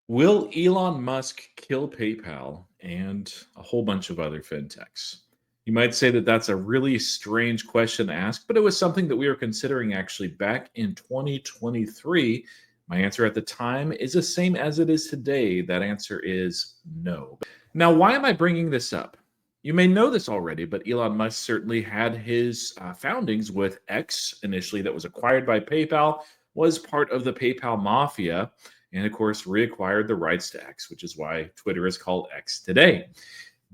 Will Elon Musk kill PayPal and a whole bunch of other fintechs? You might say that that's a really strange question to ask, but it was something that we were considering actually back in 2023. My answer at the time is the same as it is today. That answer is no. Now, why am I bringing this up? You may know this already, but Elon Musk certainly had his foundings with X initially, that was acquired by PayPal, was part of the PayPal mafia, and of course reacquired the rights to X, which is why Twitter is called X today.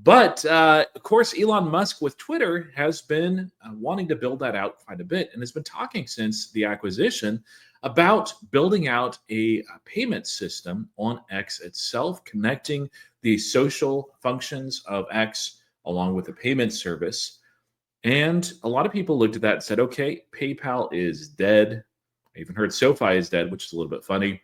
But of course, Elon Musk with Twitter has been wanting to build that out quite a bit and has been talking since the acquisition about building out a payment system on X itself, connecting the social functions of X along with the payment service. And a lot of people looked at that and said, okay, PayPal is dead. I even heard SoFi is dead, which is a little bit funny,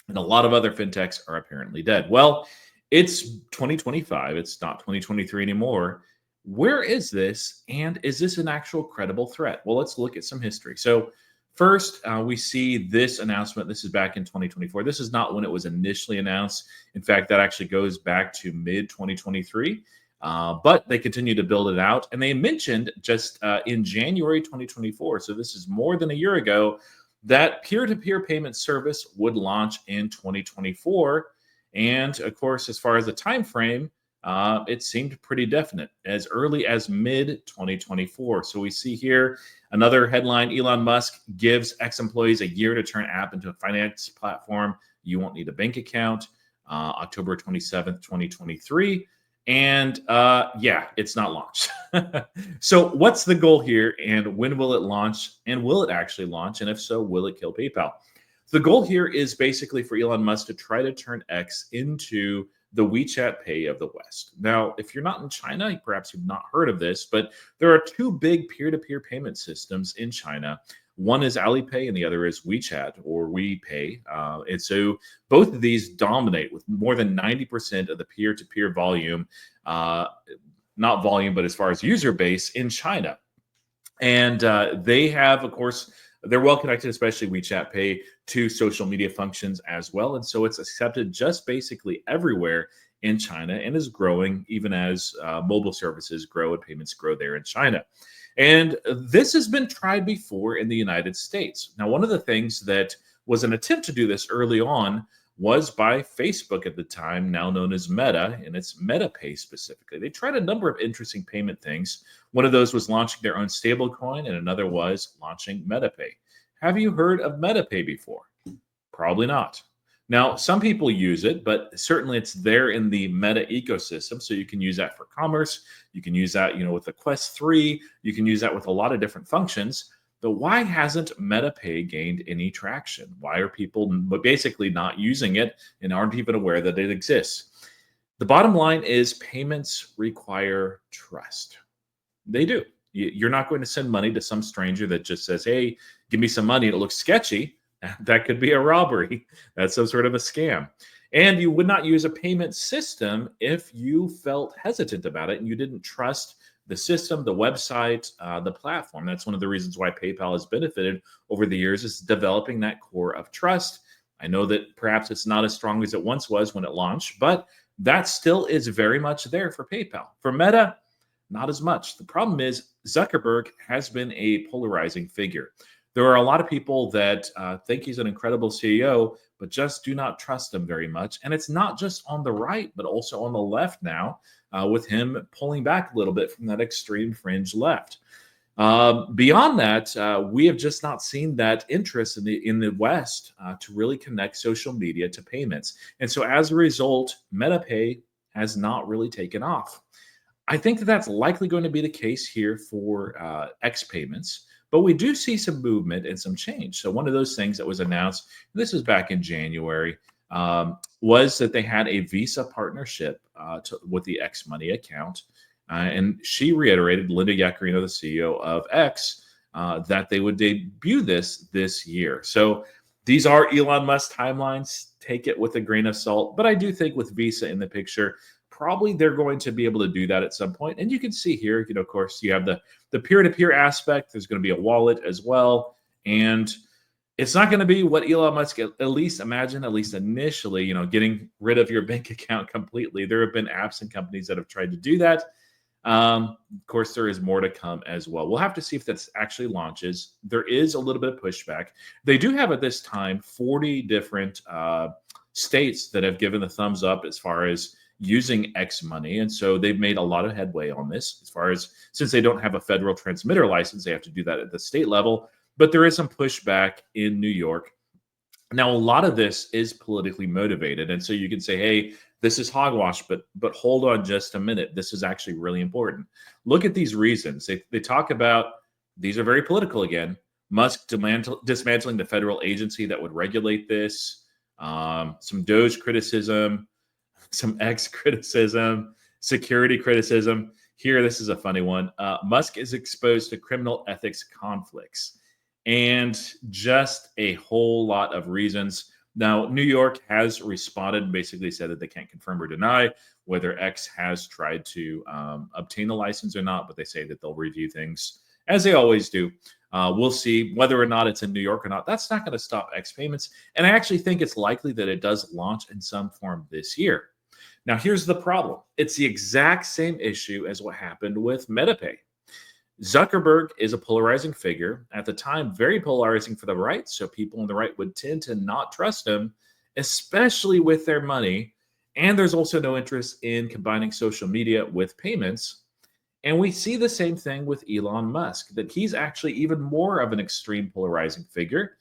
and a lot of other fintechs are apparently dead. Well, it's 2025. It's not 2023 anymore. Where is this? And is this an actual credible threat? Well, let's look at some history. So, first, we see this announcement. This is back in 2024. This is not when it was initially announced. In fact, that actually goes back to mid 2023. But they continue to build it out. And they mentioned just in January 2024, so this is more than a year ago, that peer-to-peer payment service would launch in 2024. And of course, as far as the time frame, it seemed pretty definite, as early as mid 2024. So we see here another headline: Elon Musk gives ex-employees a year to turn app into a finance platform. You won't need a bank account. October 27th, 2023. And yeah, it's not launched. So, what's the goal here, and when will it launch? And will it actually launch? And if so, will it kill PayPal? The goal here is basically for Elon Musk to try to turn X into the WeChat Pay of the West. Now, if you're not in China, perhaps you've not heard of this, but there are two big peer-to-peer payment systems in China. One is Alipay and the other is WeChat or WePay. And so both of these dominate with more than 90% of the peer-to-peer volume, not volume, but as far as user base in China. And they have, of course, they're well connected, especially WeChat Pay, to social media functions as well. And so it's accepted just basically everywhere in China and is growing even as mobile services grow and payments grow there in China. And this has been tried before in the United States. Now, one of the things that was an attempt to do this early on was by Facebook at the time, now known as Meta, and it's MetaPay specifically. They tried a number of interesting payment things. One of those was launching their own stablecoin, and another was launching MetaPay. Have you heard of MetaPay before? Probably not. Now, some people use it, but certainly it's there in the Meta ecosystem. So you can use that for commerce. You can use that, with the Quest 3. You can use that with a lot of different functions. But why hasn't MetaPay gained any traction? Why are people basically not using it and aren't even aware that it exists? The bottom line is payments require trust. They do. You're not going to send money to some stranger that just says, hey, give me some money. It looks sketchy. That could be a robbery. That's some sort of a scam. And you would not use a payment system if you felt hesitant about it and you didn't trust the system, the website, the platform. That's one of the reasons why PayPal has benefited over the years, is developing that core of trust. I know that perhaps it's not as strong as it once was when it launched, but that still is very much there for PayPal. For Meta, not as much. The problem is Zuckerberg has been a polarizing figure. There are a lot of people that think he's an incredible CEO, but just do not trust him very much. And it's not just on the right, but also on the left now, with him pulling back a little bit from that extreme fringe left. Beyond that, we have just not seen that interest in the West to really connect social media to payments. And so as a result, MetaPay has not really taken off. I think that that's likely going to be the case here for X payments. But we do see some movement and some change. So one of those things that was announced, this is back in January, was that they had a Visa partnership with the X Money account. And she reiterated, Linda Yaccarino, the CEO of X, that they would debut this year. So these are Elon Musk timelines. Take it with a grain of salt. But I do think with Visa in the picture, probably they're going to be able to do that at some point. And you can see here, of course, you have the peer-to-peer aspect. There's going to be a wallet as well. And It's not going to be what Elon Musk at least imagined, at least initially, getting rid of your bank account completely. There have been apps and companies that have tried to do that. Of course, there is more to come as well. We'll have to see if that actually launches. There is a little bit of pushback. They do have at this time 40 different states that have given the thumbs up as far as using X money. And so they've made a lot of headway on this as far as since they don't have a federal transmitter license, they have to do that at the state level. But there is some pushback in New York. Now, a lot of this is politically motivated. And so you can say, hey, this is hogwash, but hold on just a minute. This is actually really important. Look at these reasons. They talk about, these are very political again, Musk dismantling the federal agency that would regulate this, some Doge criticism, some X criticism, security criticism. Here, this is a funny one. Musk is exposed to criminal ethics conflicts, and just a whole lot of reasons. Now, New York has responded and basically said that they can't confirm or deny whether X has tried to obtain a license or not, but they say that they'll review things as they always do. We'll see whether or not it's in New York or not. That's not going to stop X payments. And I actually think it's likely that it does launch in some form this year. Now, here's the problem. It's the exact same issue as what happened with MetaPay. Zuckerberg is a polarizing figure. At the time, very polarizing for the right. So people on the right would tend to not trust him, especially with their money. And there's also no interest in combining social media with payments. And we see the same thing with Elon Musk, that he's actually even more of an extreme polarizing figure.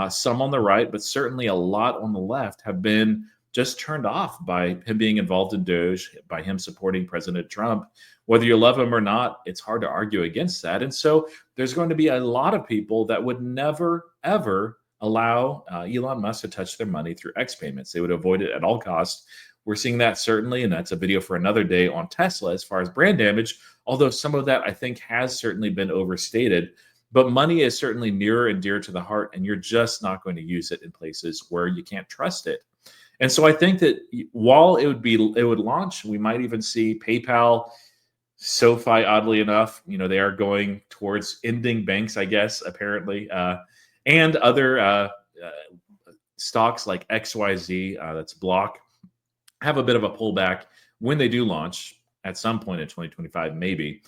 Some on the right, but certainly a lot on the left have been just turned off by him being involved in Doge, by him supporting President Trump. Whether you love him or not, it's hard to argue against that. And so there's going to be a lot of people that would never, ever allow Elon Musk to touch their money through X payments. They would avoid it at all costs. We're seeing that certainly, and that's a video for another day on Tesla as far as brand damage, although some of that I think has certainly been overstated. But money is certainly nearer and dear to the heart, and you're just not going to use it in places where you can't trust it. And so I think that while it would launch, we might even see PayPal, SoFi, oddly enough, they are going towards ending banks, I guess, apparently, and other stocks like XYZ, that's Block, have a bit of a pullback when they do launch at some point in 2025, maybe.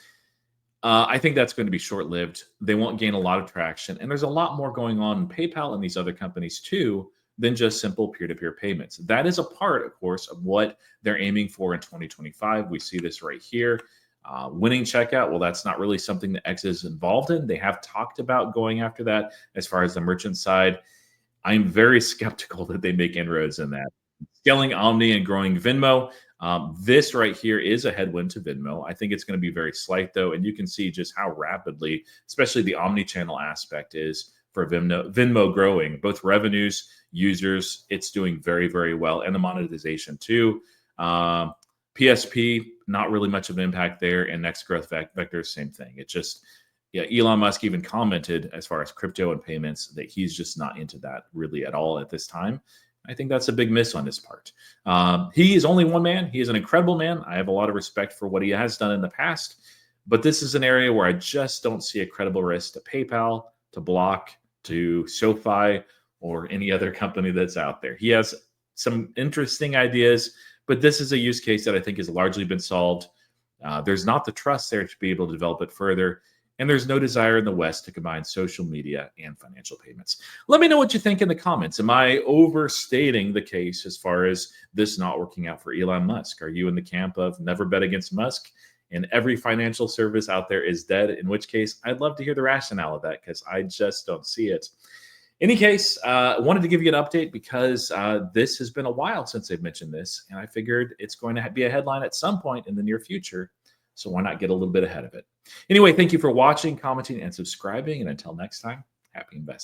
I think that's going to be short-lived. They won't gain a lot of traction. And there's a lot more going on in PayPal and these other companies too than just simple peer-to-peer payments. That is a part, of course, of what they're aiming for in 2025. We see this right here. Winning checkout, well, that's not really something that X is involved in. They have talked about going after that as far as the merchant side. I'm very skeptical that they make inroads in that. Scaling Omni and growing Venmo. This right here is a headwind to Venmo. I think it's going to be very slight, though, and you can see just how rapidly, especially the omni-channel aspect is for Venmo growing, both revenues, users, it's doing very, very well, and the monetization too. PSP, not really much of an impact there, and next growth vector, same thing. It just, Elon Musk even commented as far as crypto and payments that he's just not into that really at all at this time. I think that's a big miss on his part. He is only one man. He is an incredible man. I have a lot of respect for what he has done in the past, but this is an area where I just don't see a credible risk to PayPal, to Block, to SoFi, or any other company that's out there. He has some interesting ideas, but this is a use case that I think has largely been solved. There's not the trust there to be able to develop it further. And there's no desire in the West to combine social media and financial payments. Let me know what you think in the comments. Am I overstating the case as far as this not working out for Elon Musk? Are you in the camp of never bet against Musk and every financial service out there is dead? In which case, I'd love to hear the rationale of that because I just don't see it. Any case, I wanted to give you an update because this has been a while since they've mentioned this, and I figured it's going to be a headline at some point in the near future. So why not get a little bit ahead of it? Anyway, thank you for watching, commenting, and subscribing. And until next time, happy investing.